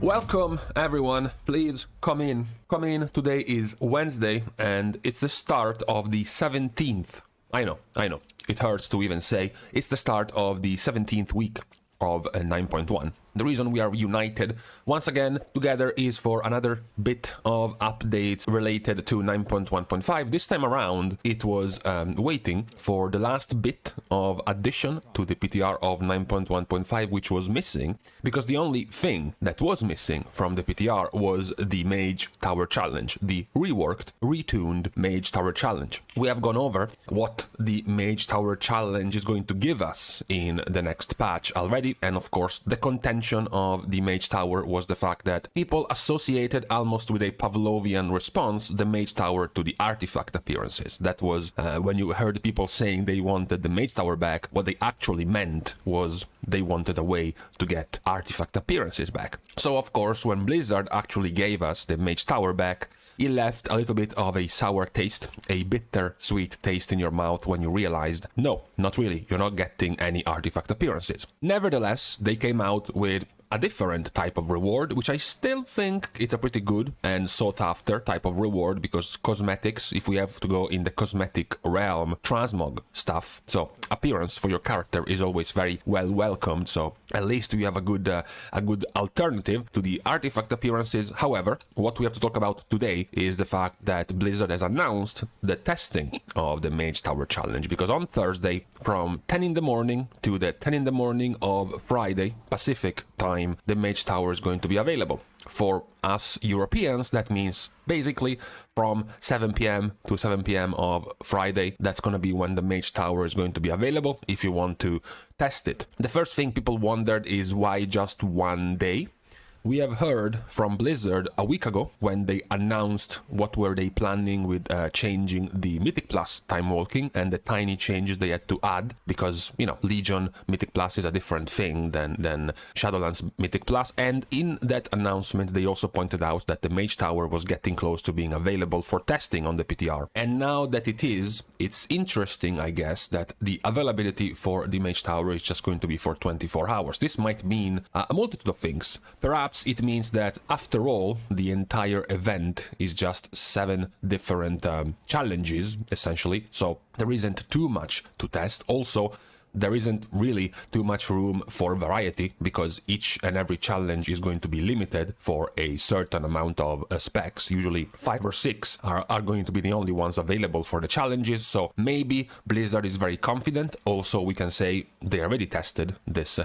Welcome everyone, please come in. Come in, today is Wednesday and it's the start of the 17th. I know, it hurts to even say, it's the start of the 17th week of 9.1. The reason we are united once again together is for another bit of updates related to 9.1.5. This time around, it was waiting for the last bit of addition to the PTR of 9.1.5, which was missing, because the only thing that was missing from the PTR was the Mage Tower Challenge, the reworked, retuned Mage Tower Challenge. We have gone over what the Mage Tower Challenge is going to give us in the next patch already, and of course, the contention of the Mage Tower was the fact that people associated almost with a Pavlovian response the Mage Tower to the artifact appearances. That was when you heard people saying they wanted the Mage Tower back, what they actually meant was they wanted a way to get artifact appearances back. So of course, when Blizzard actually gave us the Mage Tower back, it left a little bit of a sour taste, a bitter-sweet taste in your mouth when you realized, no, not really, you're not getting any artifact appearances. Nevertheless, they came out with a different type of reward, which I still think it's a pretty good and sought after type of reward, because cosmetics, if we have to go in the cosmetic realm, transmog stuff, so appearance for your character is always very well welcomed, so at least we have a good alternative to the artifact appearances. However, what we have to talk about today is the fact that Blizzard has announced the testing of the Mage Tower Challenge, because on Thursday from 10 in the morning to the 10 in the morning of Friday Pacific time, the Mage Tower is going to be available. For us Europeans, that means basically from 7 p.m. to 7 p.m. of Friday. That's going to be when the Mage Tower is going to be available if you want to test it. The first thing people wondered is why just one day? We have heard from Blizzard a week ago when they announced what were they planning with changing the Mythic Plus time walking and the tiny changes they had to add, because, you know, Legion Mythic Plus is a different thing than Shadowlands Mythic Plus. And in that announcement, they also pointed out that the Mage Tower was getting close to being available for testing on the PTR. And now that it is, it's interesting, I guess, that the availability for the Mage Tower is just going to be for 24 hours. This might mean a multitude of things. Perhaps it means that after all, the entire event is just 7 different challenges, essentially, so there isn't too much to test. Also, there isn't really too much room for variety, because each and every challenge is going to be limited for a certain amount of specs. Usually 5 or 6 are going to be the only ones available for the challenges, so maybe Blizzard is very confident. Also, we can say they already tested this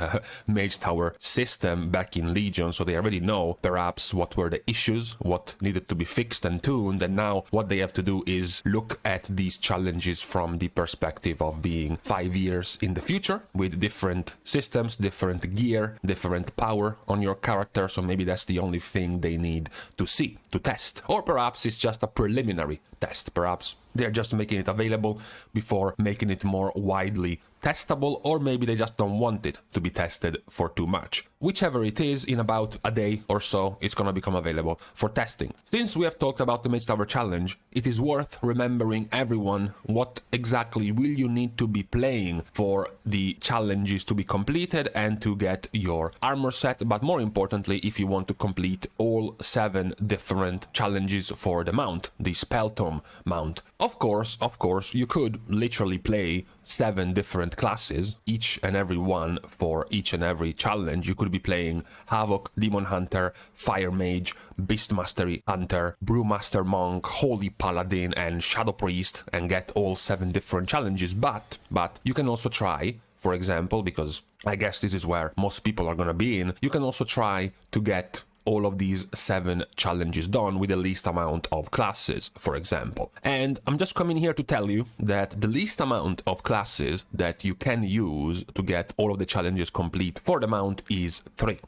Mage Tower system back in Legion, so they already know perhaps what were the issues, what needed to be fixed and tuned, and now what they have to do is look at these challenges from the perspective of being 5 years in the future, with different systems, different gear, different power on your character. So maybe that's the only thing they need to see, to test. Or perhaps it's just a preliminary test. Perhaps they're just making it available before making it more widely testable, or maybe they just don't want it to be tested for too much. Whichever it is, in about a day or so, it's gonna become available for testing. Since we have talked about the Mage Tower Challenge, it is worth remembering everyone what exactly will you need to be playing for the challenges to be completed and to get your armor set, but more importantly, if you want to complete all 7 different challenges for the mount, the Spell Tome mount. Of course, you could literally play 7 different classes, each and every one for each and every challenge. You could be playing Havoc, Demon Hunter, Fire Mage, Beastmastery Hunter, Brewmaster Monk, Holy Paladin, and Shadow Priest, and get all 7 different challenges. But you can also try, for example, because I guess this is where most people are gonna be in, you can also try to get all of these 7 challenges done with the least amount of classes, for example. And I'm just coming here to tell you that the least amount of classes that you can use to get all of the challenges complete for the mount is 3.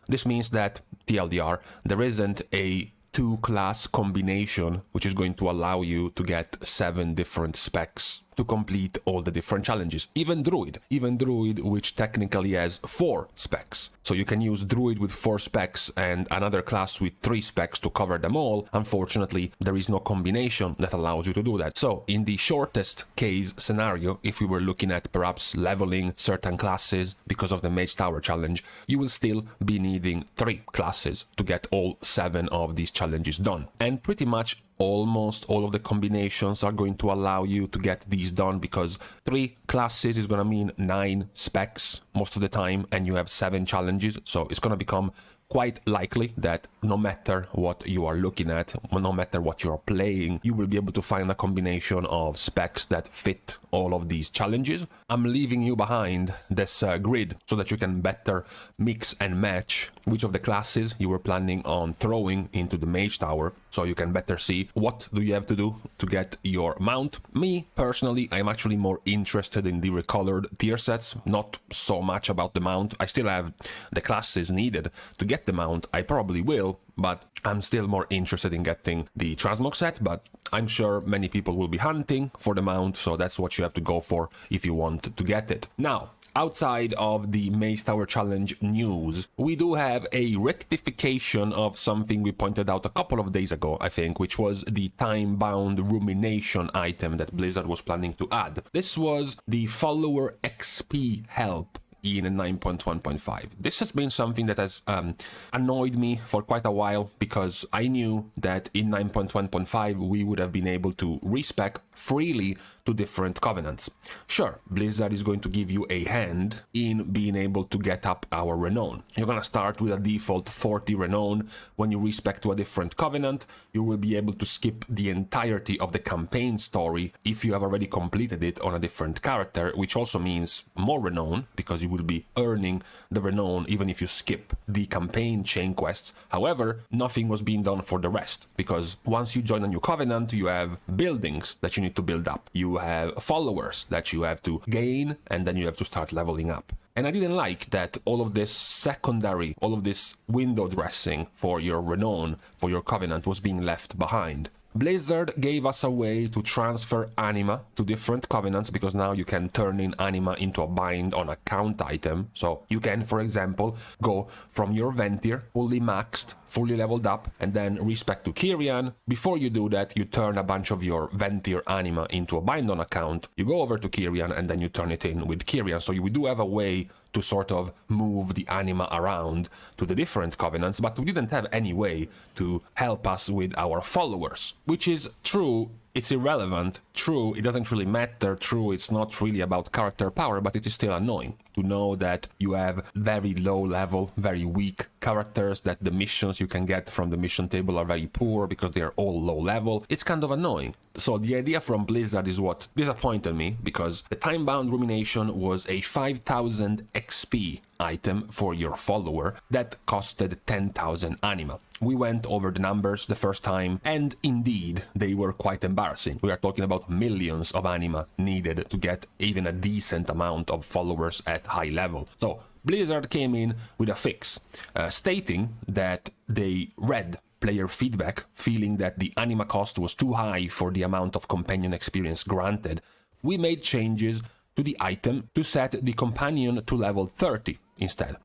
This means that, TLDR, there isn't a 2-class combination which is going to allow you to get 7 different specs to complete all the different challenges. Even Druid, which technically has 4 specs. So you can use Druid with 4 specs and another class with 3 specs to cover them all. Unfortunately, there is no combination that allows you to do that. So in the shortest case scenario, if we were looking at perhaps leveling certain classes because of the Mage Tower challenge, you will still be needing 3 classes to get all 7 of these challenges done. And pretty much almost all of the combinations are going to allow you to get these done, because 3 classes is going to mean 9 specs most of the time, and you have 7 challenges. So it's going to become quite likely that no matter what you are looking at, no matter what you're playing, you will be able to find a combination of specs that fit all of these challenges. I'm leaving you behind this grid so that you can better mix and match which of the classes you were planning on throwing into the Mage Tower, so you can better see what do you have to do to get your mount. Me, personally, I'm actually more interested in the recolored tier sets, not so much about the mount. I still have the classes needed to get the mount. I probably will, but I'm still more interested in getting the transmog set, but I'm sure many people will be hunting for the mount, so that's what you have to go for if you want to get it. Now, outside of the Mage Tower Challenge news, we do have a rectification of something we pointed out a couple of days ago, I think, which was the time-bound rumination item that Blizzard was planning to add. This was the follower XP help in 9.1.5. This has been something that has annoyed me for quite a while, because I knew that in 9.1.5 we would have been able to respec freely to different covenants. Sure, Blizzard is going to give you a hand in being able to get up our Renown. You're gonna start with a default 40 Renown. When you respec to a different covenant, you will be able to skip the entirety of the campaign story if you have already completed it on a different character, which also means more Renown, because you will be earning the Renown even if you skip the campaign chain quests. However, nothing was being done for the rest, because once you join a new covenant, you have buildings that you need to build up. You have followers that you have to gain, and then you have to start leveling up. And I didn't like that all of this secondary, all of this window dressing for your Renown, for your covenant, was being left behind. Blizzard gave us a way to transfer anima to different covenants, because now you can turn in anima into a bind on a count item. So you can, for example, go from your Ventir, fully maxed, fully leveled up, and then respec to Kyrian. Before you do that, you turn a bunch of your Ventir anima into a bind on account. You go over to Kyrian, and then you turn it in with Kyrian. So we do have a way to sort of move the anima around to the different covenants, but we didn't have any way to help us with our followers, which is true. It's irrelevant. True, it doesn't really matter. True, it's not really about character power, but it is still annoying to know that you have very low level, very weak characters, that the missions you can get from the mission table are very poor because they're all low level. It's kind of annoying. So the idea from Blizzard is what disappointed me, because the time-bound rumination was a 5000 XP item for your follower that costed 10,000 anima. We went over the numbers the first time, and indeed, they were quite embarrassing. We are talking about millions of anima needed to get even a decent amount of followers at high level. So Blizzard came in with a fix, stating that they read player feedback, feeling that the anima cost was too high for the amount of companion experience granted. We made changes to the item to set the companion to level 30 instead.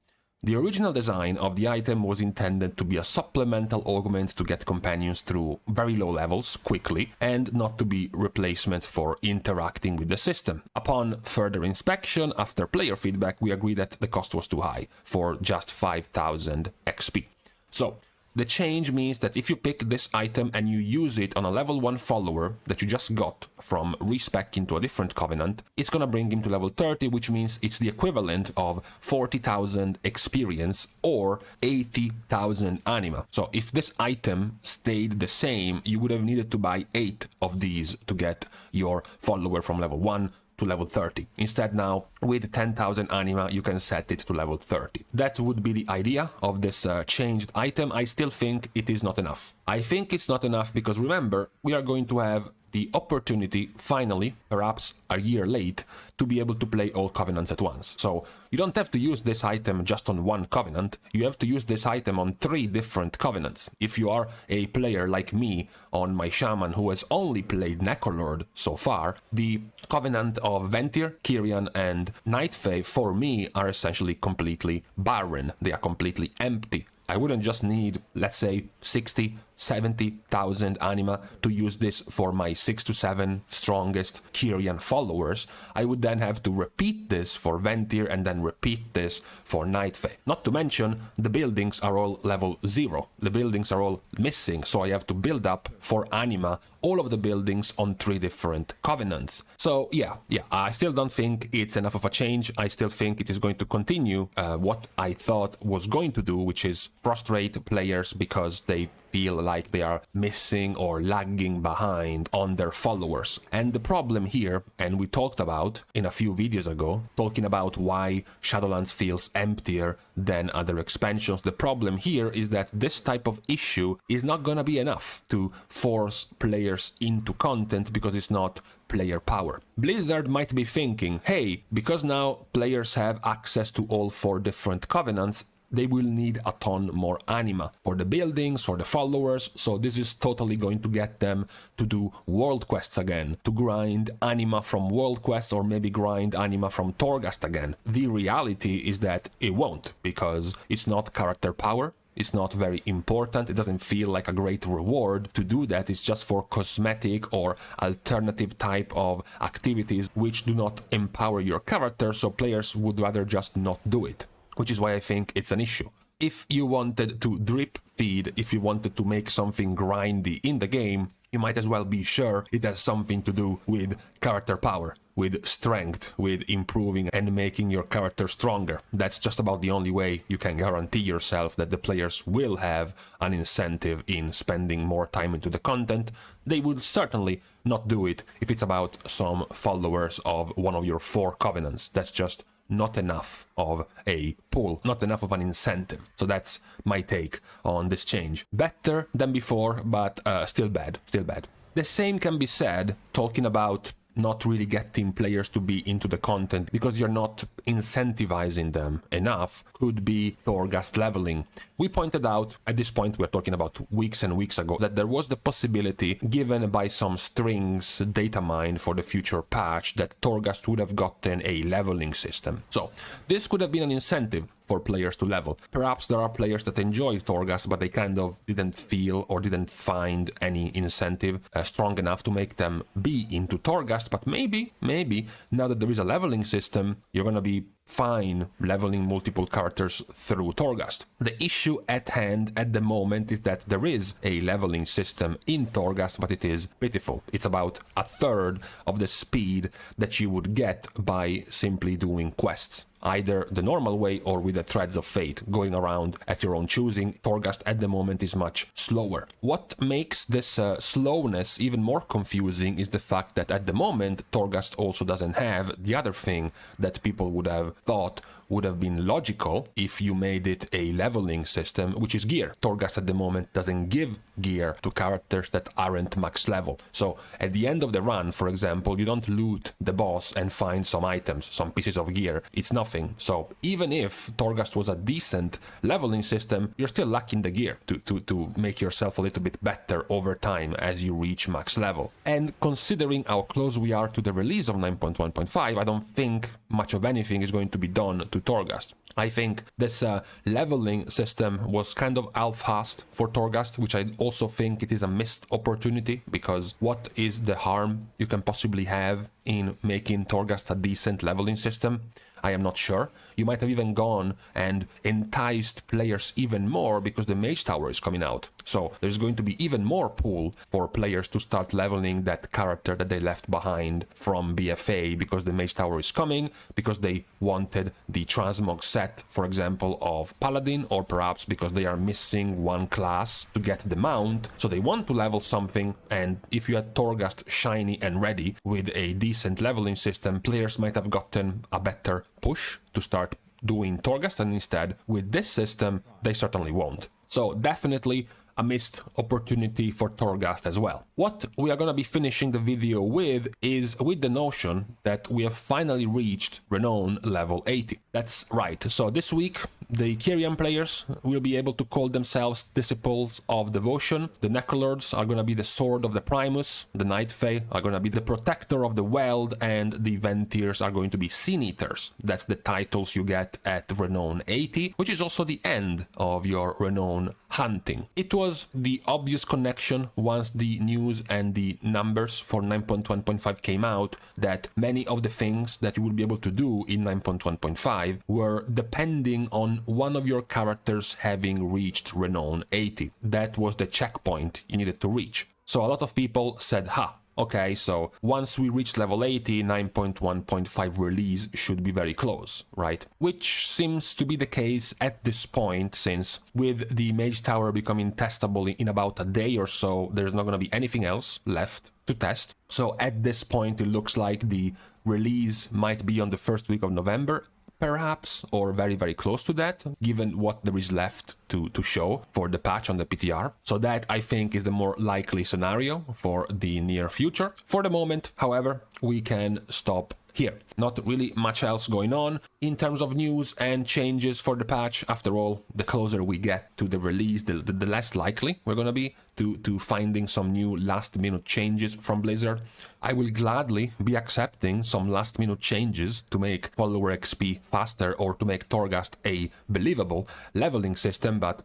The original design of the item was intended to be a supplemental augment to get companions through very low levels quickly, and not to be replacement for interacting with the system. Upon further inspection, after player feedback, we agreed that the cost was too high for just 5000 XP. So the change means that if you pick this item and you use it on a level 1 follower that you just got from respec into a different covenant, it's gonna bring him to level 30, which means it's the equivalent of 40,000 experience or 80,000 anima. So if this item stayed the same, you would have needed to buy 8 of these to get your follower from level 1 to level 30. Instead now, with 10,000 anima you can set it to level 30. That would be the idea of this changed item. I still think it is not enough. I think it's not enough because remember, we are going to have the opportunity, finally, perhaps a year late, to be able to play all covenants at once. So you don't have to use this item just on one covenant, you have to use this item on 3 different covenants. If you are a player like me on my shaman who has only played Necrolord so far, the covenant of Ventir, Kyrian and Nightfae for me are essentially completely barren, they are completely empty. I wouldn't just need, let's say, 60, 70,000 anima to use this for my 6 to 7 strongest Kyrian followers. I would then have to repeat this for Ventir and then repeat this for Nightfae. Not to mention, the buildings are all level 0. The buildings are all missing, so I have to build up for anima all of the buildings on 3 different covenants. So yeah, I still don't think it's enough of a change. I still think it is going to continue what I thought was going to do, which is frustrate players because they feel like they are missing or lagging behind on their followers. And the problem here, and we talked about in a few videos ago, talking about why Shadowlands feels emptier than other expansions, the problem here is that this type of issue is not gonna be enough to force players into content because it's not player power. Blizzard might be thinking, hey, because now players have access to all 4 different covenants, they will need a ton more anima for the buildings, for the followers, so this is totally going to get them to do world quests again, to grind anima from world quests or maybe grind anima from Torghast again. The reality is that it won't, because it's not character power, it's not very important, it doesn't feel like a great reward to do that, it's just for cosmetic or alternative type of activities which do not empower your character, so players would rather just not do it. Which is why I think it's an issue. If you wanted to drip feed, if you wanted to make something grindy in the game, you might as well be sure it has something to do with character power, with strength, with improving and making your character stronger. That's just about the only way you can guarantee yourself that the players will have an incentive in spending more time into the content. They will certainly not do it if it's about some followers of one of your 4 covenants. That's just not enough of a pull, not enough of an incentive. So that's my take on this change. Better than before, but still bad, still bad. The same can be said talking about not really getting players to be into the content because you're not incentivizing them enough, could be Torghast Leveling. We pointed out, at this point we're talking about weeks and weeks ago, that there was the possibility, given by some strings data mine for the future patch, that Torghast would have gotten a leveling system. So this could have been an incentive for players to level. Perhaps there are players that enjoy Torghast, but they kind of didn't feel or didn't find any incentive strong enough to make them be into Torghast. But maybe, now that there is a leveling system, you're gonna be fine leveling multiple characters through Torghast. The issue at hand at the moment is that there is a leveling system in Torghast, but it is pitiful. It's about a third of the speed that you would get by simply doing quests, either the normal way or with the threads of fate, going around at your own choosing. Torghast at the moment is much slower. What makes this slowness even more confusing is the fact that at the moment Torghast also doesn't have the other thing that people would have thought would have been logical if you made it a leveling system, which is gear. Torghast at the moment doesn't give gear to characters that aren't max level. So at the end of the run, for example, you don't loot the boss and find some items, some pieces of gear. It's nothing. So even if Torghast was a decent leveling system, you're still lacking the gear to make yourself a little bit better over time as you reach max level. And considering how close we are to the release of 9.1.5, I don't think much of anything is going to be done to Torghast. I think this leveling system was kind of half-assed for Torghast, which I also think it is a missed opportunity, because what is the harm you can possibly have in making Torghast a decent leveling system? I am not sure. You might have even gone and enticed players even more because the Mage Tower is coming out. So there's going to be even more pool for players to start leveling that character that they left behind from BFA because the Mage Tower is coming, because they wanted the transmog set, for example, of Paladin, or perhaps because they are missing one class to get the mount, so they want to level something. And if you had Torghast shiny and ready with a decent leveling system, players might have gotten a better push to start doing Torghast, and instead with this system they certainly won't. So definitely a missed opportunity for Torghast as well. What we are going to be finishing the video with is with the notion that we have finally reached Renown level 80. That's right, so this week the Kyrian players will be able to call themselves Disciples of Devotion, the Necrolords are going to be the Sword of the Primus, the Night Fae are going to be the Protector of the Weld, and the Ventirs are going to be Sin Eaters. That's the titles you get at Renown 80, which is also the end of your Renown hunting. It was the obvious connection once the news and the numbers for 9.1.5 came out that many of the things that you will be able to do in 9.1.5 were depending on one of your characters having reached Renown 80. That was the checkpoint you needed to reach. So a lot of people said, okay, so once we reach level 80, 9.1.5 release should be very close, right? Which seems to be the case at this point, since with the Mage Tower becoming testable in about a day or so, there's not going to be anything else left to test. So at this point, it looks like the release might be on the first week of November, perhaps, or very, very close to that, given what there is left to show for the patch on the PTR. So that, I think, is the more likely scenario for the near future. For the moment, however, we can stop here. Not really much else going on in terms of news and changes for the patch. After all, the closer we get to the release, the less likely we're gonna be to finding some new last-minute changes from Blizzard. I will gladly be accepting some last-minute changes to make follower XP faster or to make Torghast a believable leveling system, but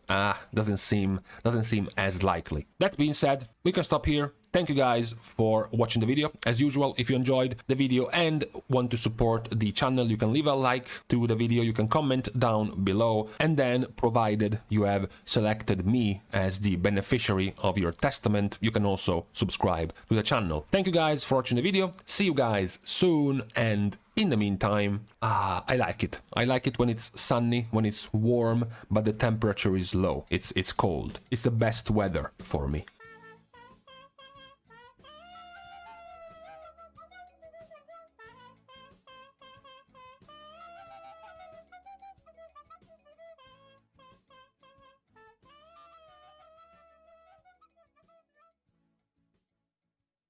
doesn't seem as likely. That being said, we can stop here. Thank you guys for watching the video. As usual, if you enjoyed the video and want to support the channel, you can leave a like to the video, you can comment down below, and then, provided you have selected me as the beneficiary of your testament, you can also subscribe to the channel. Thank you guys for watching the video. See you guys soon, and in the meantime, I like it. I like it when it's sunny, when it's warm, but the temperature is low. It's cold. It's the best weather for me.